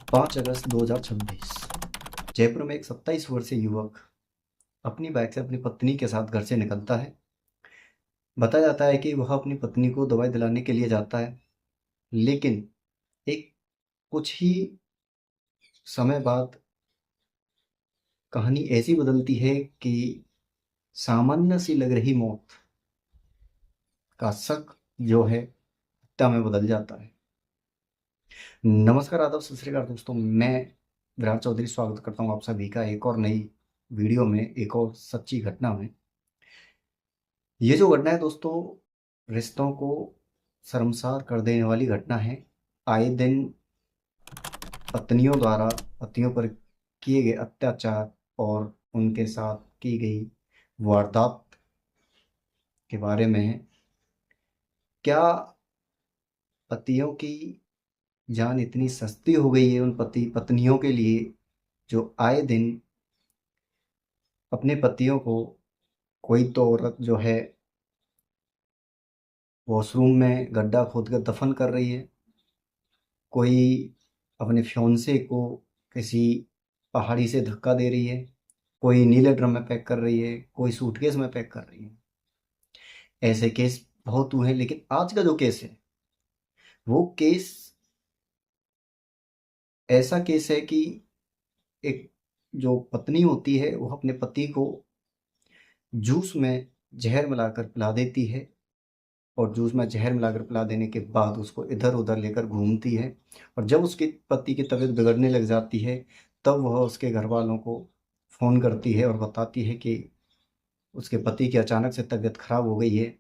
5 अगस्त 2026 जयपुर में एक 27 वर्षीय युवक अपनी बाइक से अपनी पत्नी के साथ घर से निकलता है। बताया जाता है कि वह अपनी पत्नी को दवाई दिलाने के लिए जाता है, लेकिन एक कुछ ही समय बाद कहानी ऐसी बदलती है कि सामान्य सी लग रही मौत का शक जो है हत्या में बदल जाता है। नमस्कार, आदाब, सत श्री अकाल दोस्तों, मैं विराट चौधरी स्वागत करता हूँ आप सभी का एक और नई वीडियो में, एक और सच्ची घटना में। ये जो घटना है दोस्तों, रिश्तों को शर्मसार कर देने वाली घटना है। आए दिन पत्नियों द्वारा पतियों पर किए गए अत्याचार और उनके साथ की गई वारदात के बारे में है। क्या पतियों की जान इतनी सस्ती हो गई है उन पति पत्नियों के लिए, जो आए दिन अपने पतियों को, कोई तो औरत जो है वॉशरूम में गड्ढा खोद कर दफन कर रही है, कोई अपने फियोंसे को किसी पहाड़ी से धक्का दे रही है, कोई नीले ड्रम में पैक कर रही है, कोई सूटकेस में पैक कर रही है। ऐसे केस बहुत हुए हैं, लेकिन आज का जो केस है वो केस ऐसा केस है कि एक जो पत्नी होती है वो अपने पति को जूस में जहर मिलाकर पिला देती है, और जूस में जहर मिलाकर पिला देने के बाद उसको इधर उधर लेकर घूमती है। और जब उसके पति की तबीयत बिगड़ने लग जाती है, तब वह उसके घर वालों को फ़ोन करती है और बताती है कि उसके पति की अचानक से तबीयत खराब हो गई है,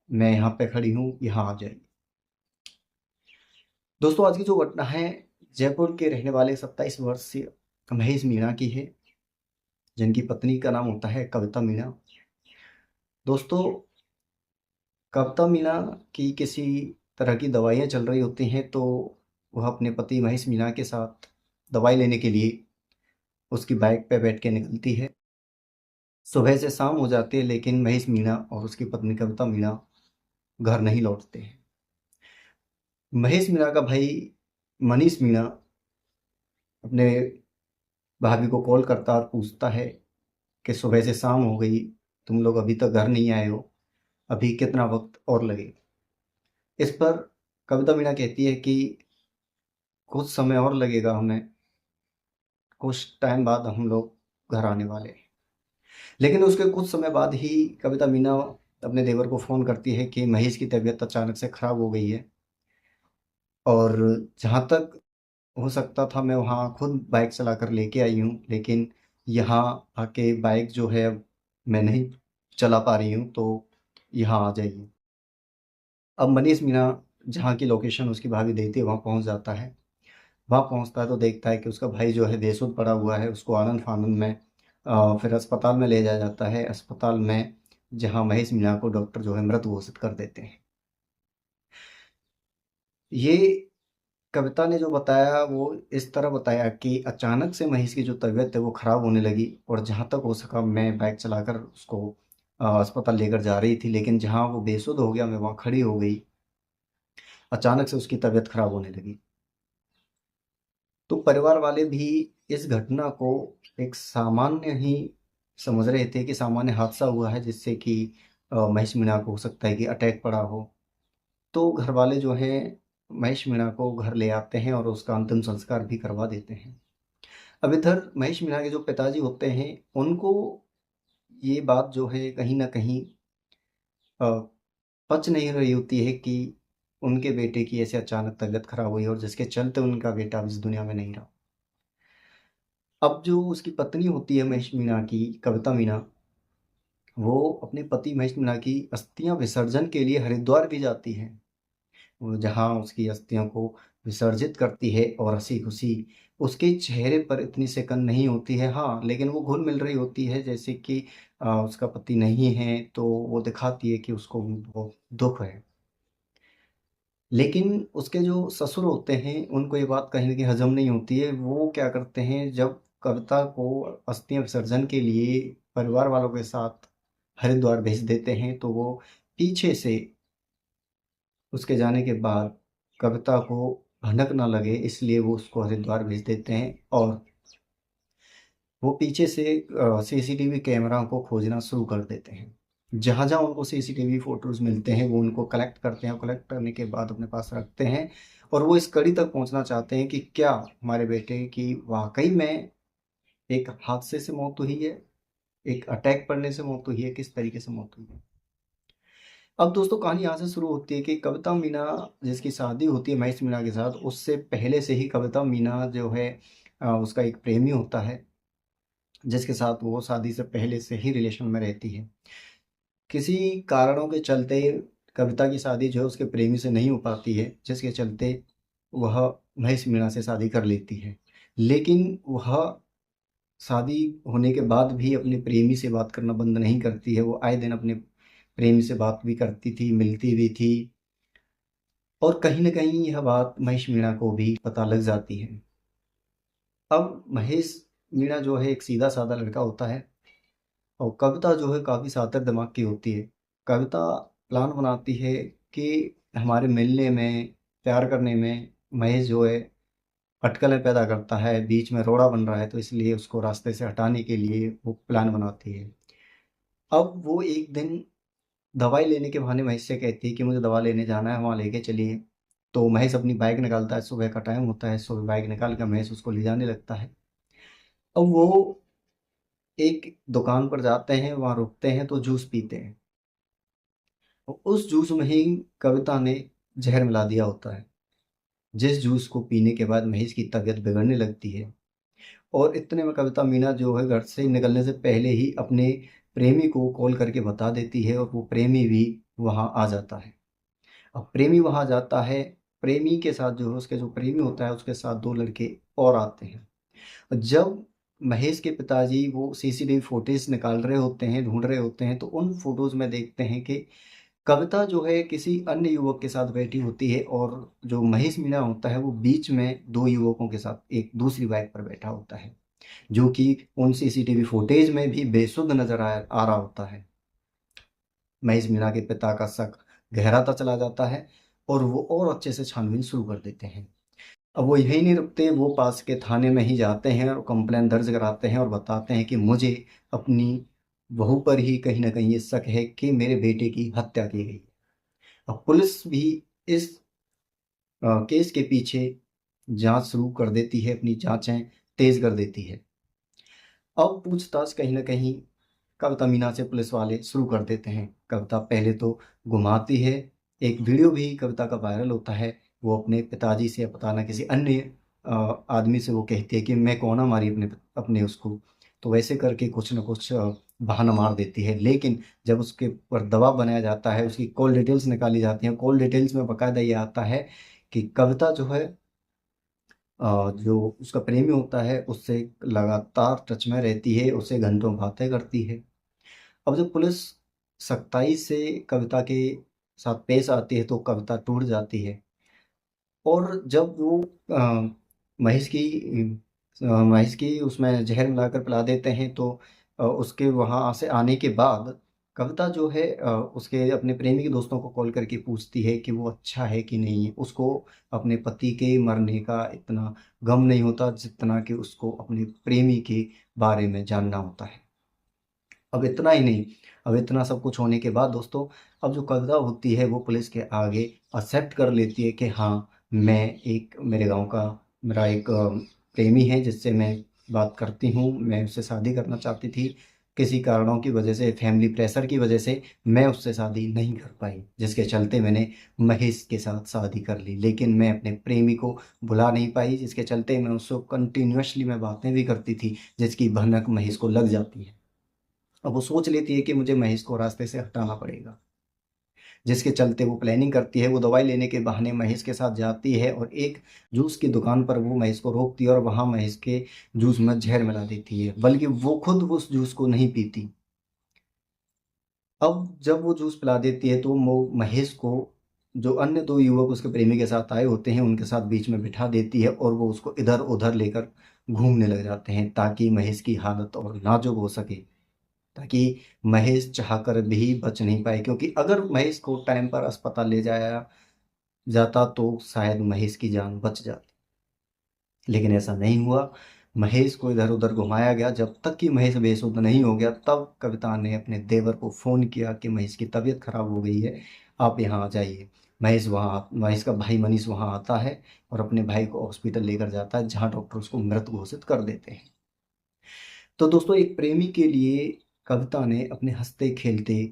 मैं यहाँ पे खड़ी हूँ, यहाँ आ जाइए। दोस्तों, आज की जो घटना है जयपुर के रहने वाले 27 वर्षीय महेश मीणा की है, जिनकी पत्नी का नाम होता है कविता मीणा। दोस्तों, कविता मीणा की किसी तरह की दवाइयाँ चल रही होती हैं, तो वह अपने पति महेश मीणा के साथ दवाई लेने के लिए उसकी बाइक पे बैठ के निकलती है। सुबह से शाम हो जाती है, लेकिन महेश मीणा और उसकी पत्नी कविता मीणा घर नहीं लौटते हैं। महेश मीणा का भाई मनीष मीणा अपने भाभी को कॉल करता और पूछता है कि सुबह से शाम हो गई, तुम लोग अभी तक घर नहीं आए हो, अभी कितना वक्त और लगेगा। इस पर कविता मीणा कहती है कि कुछ समय और लगेगा हमें, कुछ टाइम बाद हम लोग घर आने वाले हैं। लेकिन उसके कुछ समय बाद ही कविता मीना अपने देवर को फ़ोन करती है कि महेश की तबीयत अचानक से ख़राब हो गई है, और जहाँ तक हो सकता था मैं वहाँ खुद बाइक चलाकर लेके आई हूँ, लेकिन यहाँ आके बाइक जो है अब मैं नहीं चला पा रही हूँ, तो यहाँ आ जाइए। अब मनीष मीणा जहाँ की लोकेशन उसकी भाभी देती है वहाँ पहुँच जाता है। वहाँ पहुँचता है तो देखता है कि उसका भाई जो है बेसुध पड़ा हुआ है। उसको आनन-फानन में फिर अस्पताल में ले जाया जाता है। अस्पताल में जहाँ महेश मीणा को डॉक्टर जो है मृत घोषित कर देते हैं। ये कविता ने जो बताया वो इस तरह बताया कि अचानक से महेश की जो तबीयत है वो ख़राब होने लगी, और जहाँ तक हो सका मैं बाइक चलाकर उसको अस्पताल लेकर जा रही थी, लेकिन जहाँ वो बेसुध हो गया मैं वहाँ खड़ी हो गई। अचानक से उसकी तबीयत ख़राब होने लगी। तो परिवार वाले भी इस घटना को एक सामान्य ही समझ रहे थे कि सामान्य हादसा हुआ है, जिससे कि महेश मीणा को हो सकता है कि अटैक पड़ा हो। तो घर वाले जो हैं महेश मीणा को घर ले आते हैं और उसका अंतिम संस्कार भी करवा देते हैं। अब इधर महेश मीणा के जो पिताजी होते हैं, उनको ये बात जो है कहीं न कहीं अ, पच नहीं रही होती है कि उनके बेटे की ऐसे अचानक तबीयत खराब हुई और जिसके चलते उनका बेटा अब इस दुनिया में नहीं रहा। अब जो उसकी पत्नी होती है महेश मीणा की, कविता मीणा, वो अपने पति महेश मीणा की अस्थियां विसर्जन के लिए हरिद्वार भी जाती है। वो जहाँ उसकी अस्थियों को विसर्जित करती है, और हंसी खुशी उसके चेहरे पर इतनी सिकन नहीं होती है, हाँ, लेकिन वो घुल मिल रही होती है, जैसे कि उसका पति नहीं है, तो वो दिखाती है कि उसको भी बहुत दुख है। लेकिन उसके जो ससुर होते हैं उनको ये बात कहीं न कहीं हज़म नहीं होती है। वो क्या करते हैं, जब कविता को अस्थियाँ विसर्जन के लिए परिवार वालों के साथ हरिद्वार भेज देते हैं, तो वो पीछे से उसके जाने के बाद कविता को भनक ना लगे इसलिए वो उसको हरिद्वार भेज देते हैं और वो पीछे से सीसीटीवी कैमरा को खोजना शुरू कर देते हैं। जहाँ जहाँ उनको सीसीटीवी फोटोज मिलते हैं वो उनको कलेक्ट करते हैं, कलेक्ट करने के बाद अपने पास रखते हैं और वो इस कड़ी तक पहुँचना चाहते हैं कि क्या हमारे बेटे की वाकई में एक हादसे से मौत हुई है, एक अटैक पड़ने से मौत हुई है, किस तरीके से मौत हुई है। अब दोस्तों कहानी यहाँ से शुरू होती है कि कविता मीना जिसकी शादी होती है महेश मीना के साथ, उससे पहले से ही कविता मीना जो है उसका एक प्रेमी होता है जिसके साथ वो शादी से पहले से ही रिलेशन में रहती है। किसी कारणों के चलते कविता की शादी जो है उसके प्रेमी से नहीं हो पाती है, जिसके चलते वह महेश मीणा से शादी कर लेती है। लेकिन वह शादी होने के बाद भी अपने प्रेमी से बात करना बंद नहीं करती है। वो आए दिन अपने प्रेमी से बात भी करती थी, मिलती भी थी और कहीं न कहीं यह बात महेश मीणा को भी पता लग जाती है। अब महेश मीणा जो है एक सीधा-साधा लड़का होता है और कविता जो है काफ़ी शातिर दिमाग की होती है। कविता प्लान बनाती है कि हमारे मिलने में, प्यार करने में महेश जो है अटकलें पैदा करता है, बीच में रोड़ा बन रहा है, तो इसलिए उसको रास्ते से हटाने के लिए वो प्लान बनाती है। अब वो एक दिन दवाई लेने के बहाने महेश से कहती है कि मुझे दवा लेने जाना है, वहाँ लेके चलिए। तो महेश अपनी बाइक निकालता है, सुबह का टाइम होता है, सुबह बाइक निकाल कर महेश उसको ले जाने लगता है। अब वो एक दुकान पर जाते हैं, वहाँ रुकते हैं तो जूस पीते हैं। उस जूस में ही कविता ने जहर मिला दिया होता है, जिस जूस को पीने के बाद महेश की तबीयत बिगड़ने लगती है और इतने में कविता मीना जो है घर से निकलने से पहले ही अपने प्रेमी को कॉल करके बता देती है और वो प्रेमी भी वहाँ आ जाता है। अब प्रेमी वहाँ जाता है, प्रेमी के साथ जो है उसके जो प्रेमी होता है उसके साथ 2 लड़के और आते हैं। जब महेश के पिताजी वो सीसीटीवी फुटेज निकाल रहे होते हैं, ढूँढ रहे होते हैं, तो उन फ़ोटोज़ में देखते हैं कि कविता जो है किसी अन्य युवक के साथ बैठी होती है और जो महेश मीणा होता है वो बीच में 2 युवकों के साथ एक दूसरी बाइक पर बैठा होता है, जो कि उन सीसीटीवी फुटेज में भी बेसुध नज़र आ रहा होता है। महेश मीणा के पिता का शक गहराता चला जाता है और वो और अच्छे से छानबीन शुरू कर देते हैं। अब वो यहीं नहीं रुकते, वो पास के थाने में ही जाते हैं और कंप्लेंट दर्ज कराते हैं और बताते हैं कि मुझे अपनी बहू पर ही कहीं न कहीं ये शक है कि मेरे बेटे की हत्या की गई। अब पुलिस भी इस केस के पीछे जाँच शुरू कर देती है, अपनी जाँचें तेज़ कर देती है। अब पूछताछ कहीं न कहीं कविता मीना से पुलिस वाले शुरू कर देते हैं। कविता पहले तो घुमाती है, एक वीडियो भी कविता का वायरल होता है। वो अपने पिताजी से या पता ना किसी अन्य आदमी से वो कहती है कि मैं कौन मारी अपने अपने उसको। तो वैसे करके कुछ न कुछ बहाना मार देती है। लेकिन जब उसके ऊपर दबाव बनाया जाता है, उसकी कॉल डिटेल्स निकाली जाती हैं। कॉल डिटेल्स में बाकायदा ये आता है कि कविता जो है जो उसका प्रेमी होता है उससे लगातार टच में रहती है, उससे घंटों बातें करती है। अब जब पुलिस सख्ताई से कविता के साथ पेश आती है तो कविता टूट जाती है और जब वो महेश की महेश की उसमें जहर मिलाकर पिला देते हैं तो उसके वहाँ से आने के बाद कविता जो है उसके अपने प्रेमी के दोस्तों को कॉल करके पूछती है कि वो अच्छा है कि नहीं है। उसको अपने पति के मरने का इतना गम नहीं होता जितना कि उसको अपने प्रेमी के बारे में जानना होता है। अब इतना ही नहीं, अब इतना सब कुछ होने के बाद दोस्तों, अब जो कविता होती है वो पुलिस के आगे एक्सेप्ट कर लेती है कि हाँ, मैं एक मेरे गाँव का मेरा एक प्रेमी है जिससे मैं बात करती हूँ, मैं उससे शादी करना चाहती थी। किसी कारणों की वजह से, फैमिली प्रेशर की वजह से मैं उससे शादी नहीं कर पाई, जिसके चलते मैंने महेश के साथ शादी कर ली। लेकिन मैं अपने प्रेमी को भुला नहीं पाई, जिसके चलते मैं उससे कंटिन्यूअसली मैं बातें भी करती थी, जिसकी भनक महेश को लग जाती है। अब वो सोच लेती है कि मुझे महेश को रास्ते से हटाना पड़ेगा, जिसके चलते वो प्लानिंग करती है। वो दवाई लेने के बहाने महेश के साथ जाती है और एक जूस की दुकान पर वो महेश को रोकती है और वहाँ महेश के जूस में जहर मिला देती है, बल्कि वो खुद उस जूस को नहीं पीती। अब जब वो जूस पिला देती है तो वो महेश को जो अन्य 2 युवक उसके प्रेमी के साथ आए होते हैं, उनके साथ बीच में बिठा देती है और वो उसको इधर-उधर लेकर घूमने लग जाते हैं ताकि महेश की हालत और नाजुक हो सके। ताकि महेश चाहकर भी बच नहीं पाए, क्योंकि अगर महेश को टाइम पर अस्पताल ले जाया जाता तो शायद महेश की जान बच जाती, लेकिन ऐसा नहीं हुआ। महेश को इधर उधर घुमाया गया। जब तक कि महेश बेसुध नहीं हो गया तब कविता ने अपने देवर को फ़ोन किया कि महेश की तबीयत खराब हो गई है, आप यहाँ आ जाइए। महेश का भाई मनीष वहाँ आता है और अपने भाई को हॉस्पिटल लेकर जाता है, जहाँ डॉक्टर उसको मृत घोषित कर देते हैं। तो दोस्तों, एक प्रेमी के लिए कविता ने अपने हंसते खेलते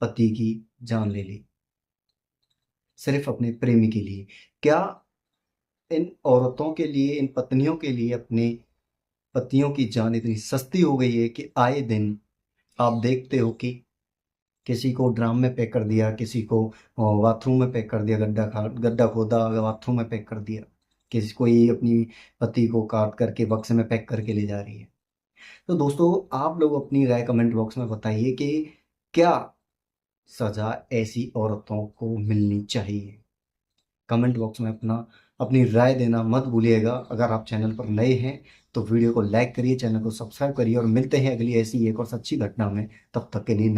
पति की जान ले ली, सिर्फ अपने प्रेमी के लिए। क्या इन औरतों के लिए, इन पत्नियों के लिए अपने पतियों की जान इतनी सस्ती हो गई है कि आए दिन आप देखते हो कि किसी को ड्राम में पैक कर दिया, किसी को बाथरूम में पैक कर दिया, गड्ढा खोदा, बाथरूम में पैक कर दिया, किसी कोई अपनी पति को काट करके बक्से में पैक करके ले जा रही है। तो दोस्तों, आप लोग अपनी राय कमेंट बॉक्स में बताइए कि क्या सजा ऐसी औरतों को मिलनी चाहिए। कमेंट बॉक्स में अपनी राय देना मत भूलिएगा। अगर आप चैनल पर नए हैं तो वीडियो को लाइक करिए, चैनल को सब्सक्राइब करिए, और मिलते हैं अगली ऐसी एक और सच्ची घटना में। तब तक के लिए